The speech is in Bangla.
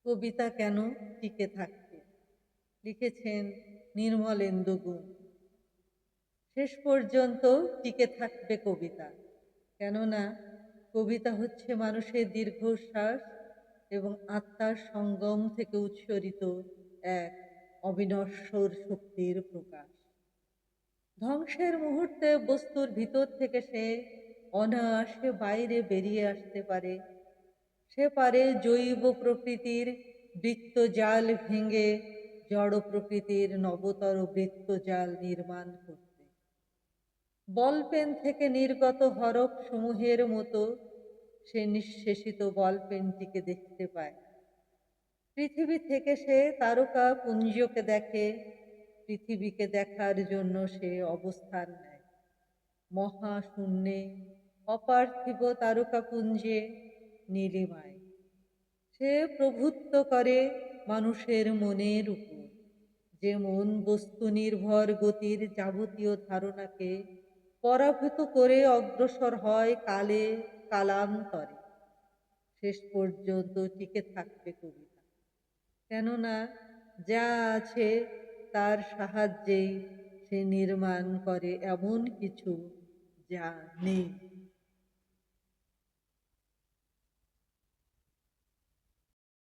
কবিতা কেন টিকে থাকবে? লিখেছেন নির্মলেন্দু গুণ। শেষ পর্যন্ত টিকে থাকবে কবিতা, কেননা কবিতা হচ্ছে মানুষের দীর্ঘশ্বাস এবং আত্মার সঙ্গম থেকে উৎসরিত এক অবিনশ্বর শক্তির প্রকাশ। ধ্বংসের মুহূর্তে বস্তুর ভিতর থেকে সে অনায়াসে বাইরে বেরিয়ে আসতে পারে। সে পারে জৈব প্রকৃতির বৃত্তজাল ভেঙে জড় প্রকৃতির নবতর বৃত্তজাল নির্মাণ করতে। বলপেন থেকে নির্গত হরফ সমূহের মতো সে নিঃশেষিত বলপেনটিকে দেখতে পায়। পৃথিবী থেকে সে তারকা পুঞ্জকে দেখে, পৃথিবীকে দেখার জন্য সে অবস্থান নেয় মহাশূন্যে, অপার্থিব তারকাপুঞ্জে, নীলিমায়। সে প্রভুত্ব করে মানুষের মনের উপর, যে মন বস্তু নির্ভর গতির যাবতীয় ধারণাকে পরাভূত করে অগ্রসর হয় কালে কালান্তরে। শেষ পর্যন্ত টিকে থাকবে কবিতা, কেননা যা আছে তার সাহায্যেই সে নির্মাণ করে এমন কিছু যা নেই।